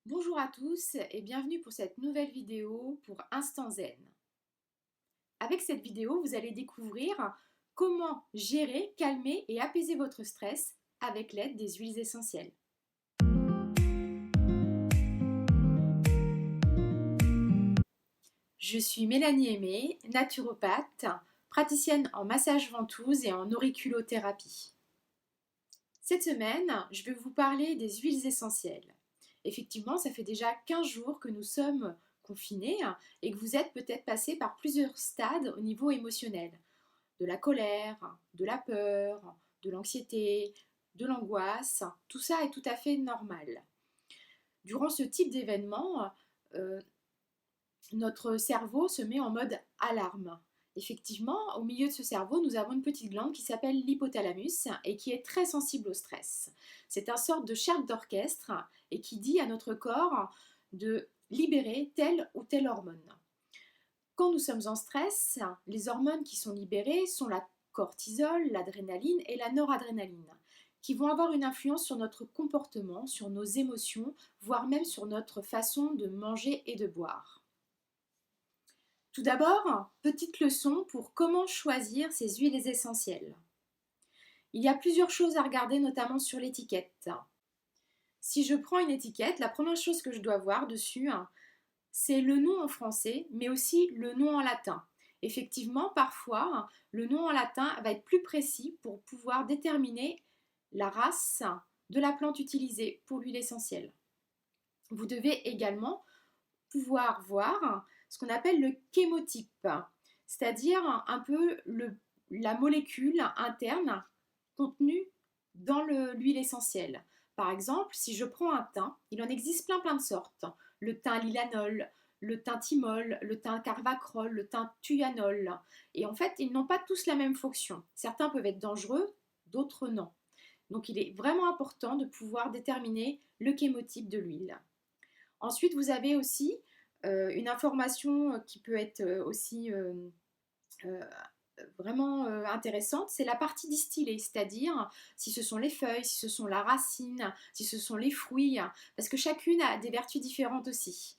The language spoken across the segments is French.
Bonjour à tous et bienvenue pour cette nouvelle vidéo pour Instant Zen. Avec cette vidéo, vous allez découvrir comment gérer, calmer et apaiser votre stress avec l'aide des huiles essentielles. Je suis Mélanie Aimé, naturopathe, praticienne en massage ventouse et en auriculothérapie. Cette semaine, je vais vous parler des huiles essentielles. Effectivement, ça fait déjà 15 jours que nous sommes confinés et que vous êtes peut-être passé par plusieurs stades au niveau émotionnel. De la colère, de la peur, de l'anxiété, de l'angoisse. Tout ça est tout à fait normal. Durant ce type d'événement, euh, notre cerveau se met en mode alarme. Effectivement, au milieu de ce cerveau, nous avons une petite glande qui s'appelle l'hypothalamus et qui est très sensible au stress. C'est un sorte de chef d'orchestre et qui dit à notre corps de libérer telle ou telle hormone. Quand nous sommes en stress, les hormones qui sont libérées sont la cortisol, l'adrénaline et la noradrénaline, qui vont avoir une influence sur notre comportement, sur nos émotions, voire même sur notre façon de manger et de boire. Tout d'abord, petite leçon pour comment choisir ces huiles essentielles. Il y a plusieurs choses à regarder, notamment sur l'étiquette. Si je prends une étiquette, la première chose que je dois voir dessus, c'est le nom en français, mais aussi le nom en latin. Effectivement, parfois, le nom en latin va être plus précis pour pouvoir déterminer la race de la plante utilisée pour l'huile essentielle. Vous devez également pouvoir voir ce qu'on appelle le chémotype, c'est-à-dire un peu la molécule interne contenue dans l'huile essentielle. Par exemple, si je prends un thym, il en existe plein de sortes. Le thym lilanol, le thym thymol, le thym carvacrol, le thym thuanol. Et en fait, ils n'ont pas tous la même fonction. Certains peuvent être dangereux, d'autres non. Donc il est vraiment important de pouvoir déterminer le chémotype de l'huile. Ensuite, vous avez aussi une information qui peut être aussi euh, vraiment intéressante, c'est la partie distillée, c'est-à-dire si ce sont les feuilles, si ce sont la racine, si ce sont les fruits, parce que chacune a des vertus différentes aussi.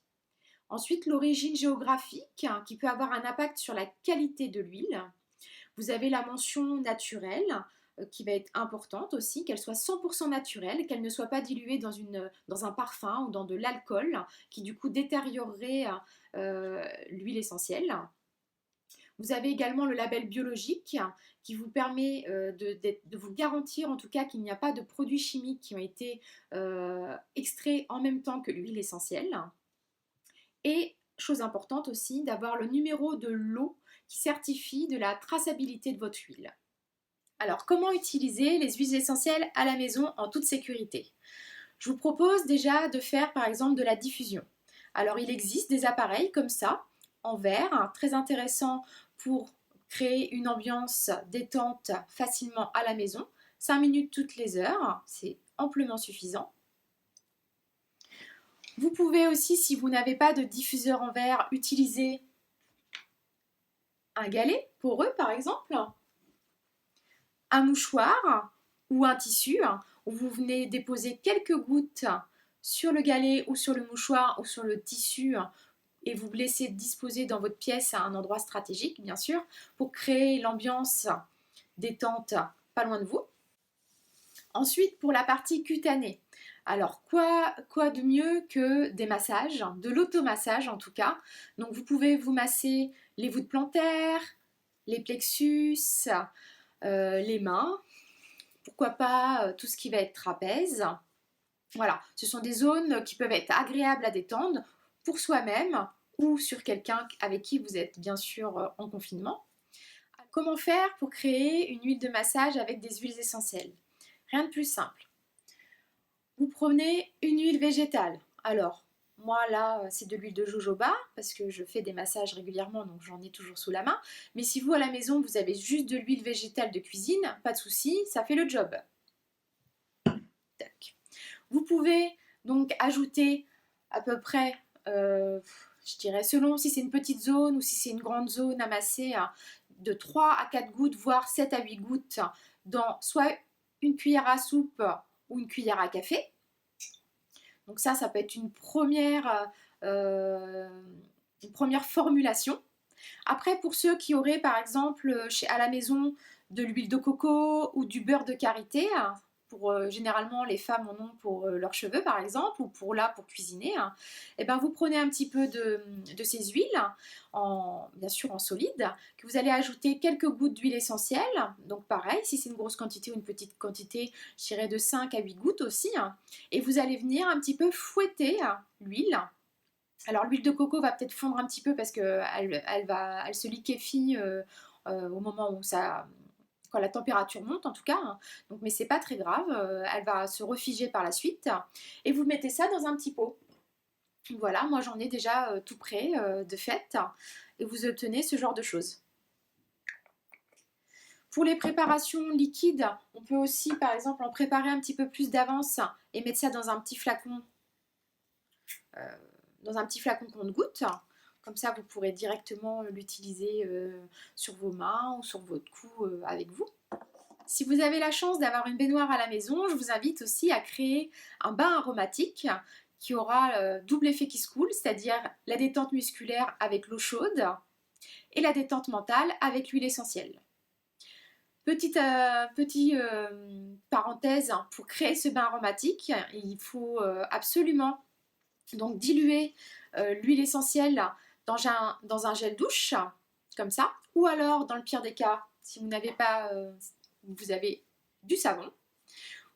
Ensuite, l'origine géographique qui peut avoir un impact sur la qualité de l'huile. Vous avez la mention naturelle qui va être importante aussi, qu'elle soit 100% naturelle, qu'elle ne soit pas diluée dans un parfum ou dans de l'alcool qui du coup détériorerait l'huile essentielle. Vous avez également le label biologique qui vous permet de vous garantir en tout cas qu'il n'y a pas de produits chimiques qui ont été extraits en même temps que l'huile essentielle. Et chose importante aussi, d'avoir le numéro de lot qui certifie de la traçabilité de votre huile. Alors, comment utiliser les huiles essentielles à la maison en toute sécurité? Je vous propose déjà de faire par exemple de la diffusion. Alors, il existe des appareils comme ça, en verre, très intéressants pour créer une ambiance détente facilement à la maison. 5 minutes toutes les heures, c'est amplement suffisant. Vous pouvez aussi, si vous n'avez pas de diffuseur en verre, utiliser un galet poreux par exemple, un mouchoir ou un tissu où vous venez déposer quelques gouttes sur le galet ou sur le mouchoir ou sur le tissu et vous laissez disposer dans votre pièce à un endroit stratégique, bien sûr, pour créer l'ambiance détente pas loin de vous. Ensuite, pour la partie cutanée, alors quoi de mieux que des massages, de l'automassage en tout cas. Donc vous pouvez vous masser les voûtes plantaires, les plexus, les mains, pourquoi pas tout ce qui va être trapèze. Voilà, ce sont des zones qui peuvent être agréables à détendre pour soi-même ou sur quelqu'un avec qui vous êtes bien sûr en confinement. Comment faire pour créer une huile de massage avec des huiles essentielles? Rien de plus simple. Vous prenez une huile végétale. Alors, moi là, c'est de l'huile de jojoba parce que je fais des massages régulièrement, donc j'en ai toujours sous la main. Mais si vous à la maison, vous avez juste de l'huile végétale de cuisine, pas de souci, ça fait le job. Tac. Vous pouvez donc ajouter à peu près, je dirais, selon si c'est une petite zone ou si c'est une grande zone à masser, de 3 à 4 gouttes, voire 7 à 8 gouttes dans soit une cuillère à soupe ou une cuillère à café. Donc ça peut être une première formulation. Après, pour ceux qui auraient par exemple à la maison de l'huile de coco ou du beurre de karité, généralement les femmes en ont pour leurs cheveux par exemple, ou pour cuisiner, et ben vous prenez un petit peu de ces huiles, bien sûr en solide, que vous allez ajouter quelques gouttes d'huile essentielle. Donc pareil, si c'est une grosse quantité ou une petite quantité, je dirais de 5 à 8 gouttes aussi, et vous allez venir un petit peu fouetter l'huile. Alors l'huile de coco va peut-être fondre un petit peu parce qu'elle se liquéfie au moment où quand la température monte en tout cas, donc, mais c'est pas très grave, elle va se refiger par la suite, et vous mettez ça dans un petit pot. Voilà, moi j'en ai déjà tout prêt de fait, et vous obtenez ce genre de choses. Pour les préparations liquides, on peut aussi par exemple en préparer un petit peu plus d'avance et mettre ça dans un petit flacon compte-gouttes. Comme ça, vous pourrez directement l'utiliser sur vos mains ou sur votre cou avec vous. Si vous avez la chance d'avoir une baignoire à la maison, je vous invite aussi à créer un bain aromatique qui aura double effet qui se coule, c'est-à-dire la détente musculaire avec l'eau chaude et la détente mentale avec l'huile essentielle. Petite parenthèse, pour créer ce bain aromatique, il faut absolument donc diluer l'huile essentielle dans un gel douche, comme ça, ou alors dans le pire des cas, si vous n'avez pas, vous avez du savon.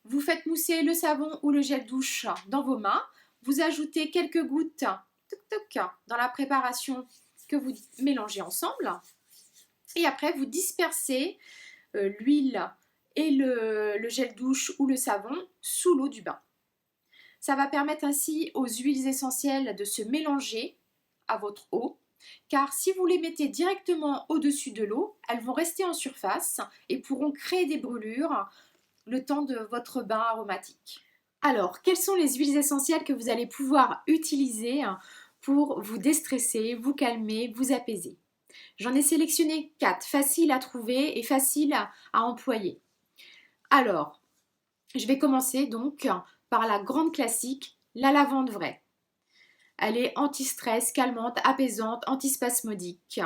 Vous faites mousser le savon ou le gel douche dans vos mains, vous ajoutez quelques gouttes dans la préparation que vous mélangez ensemble, et après vous dispersez l'huile et le gel douche ou le savon sous l'eau du bain. Ça va permettre ainsi aux huiles essentielles de se mélanger à votre eau, car si vous les mettez directement au-dessus de l'eau, elles vont rester en surface et pourront créer des brûlures le temps de votre bain aromatique. Alors, quelles sont les huiles essentielles que vous allez pouvoir utiliser pour vous déstresser, vous calmer, vous apaiser? J'en ai sélectionné 4, faciles à trouver et faciles à employer. Alors, je vais commencer donc par la grande classique, la lavande vraie. Elle est anti-stress, calmante, apaisante, antispasmodique,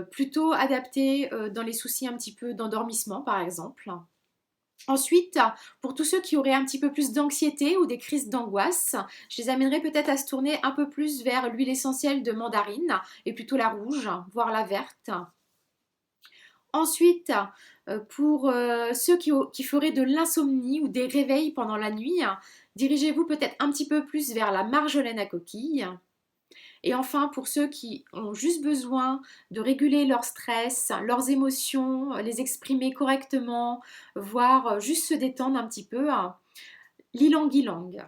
plutôt adaptée dans les soucis un petit peu d'endormissement par exemple. Ensuite, pour tous ceux qui auraient un petit peu plus d'anxiété ou des crises d'angoisse, je les amènerais peut-être à se tourner un peu plus vers l'huile essentielle de mandarine, et plutôt la rouge, voire la verte. Ensuite, pour ceux qui feraient de l'insomnie ou des réveils pendant la nuit, dirigez-vous peut-être un petit peu plus vers la marjolaine à coquille. Et enfin, pour ceux qui ont juste besoin de réguler leur stress, leurs émotions, les exprimer correctement, voire juste se détendre un petit peu, l'ylang-ylang.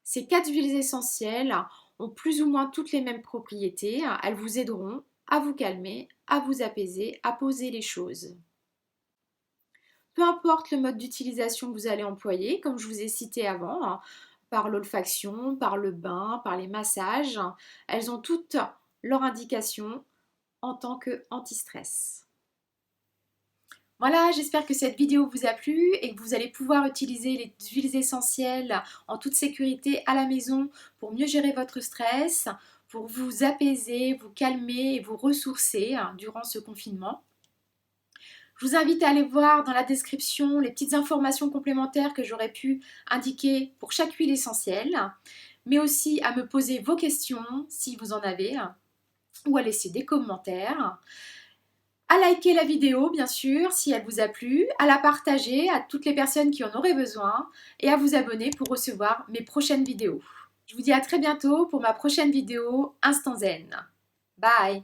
Ces 4 huiles essentielles ont plus ou moins toutes les mêmes propriétés. Elles vous aideront à vous calmer, à vous apaiser, à poser les choses. Peu importe le mode d'utilisation que vous allez employer, comme je vous ai cité avant, par l'olfaction, par le bain, par les massages, elles ont toutes leur indication en tant qu'anti-stress. Voilà, j'espère que cette vidéo vous a plu et que vous allez pouvoir utiliser les huiles essentielles en toute sécurité à la maison pour mieux gérer votre stress, pour vous apaiser, vous calmer et vous ressourcer durant ce confinement. Je vous invite à aller voir dans la description les petites informations complémentaires que j'aurais pu indiquer pour chaque huile essentielle, mais aussi à me poser vos questions si vous en avez, ou à laisser des commentaires, à liker la vidéo bien sûr si elle vous a plu, à la partager à toutes les personnes qui en auraient besoin et à vous abonner pour recevoir mes prochaines vidéos. Je vous dis à très bientôt pour ma prochaine vidéo Instant Zen. Bye!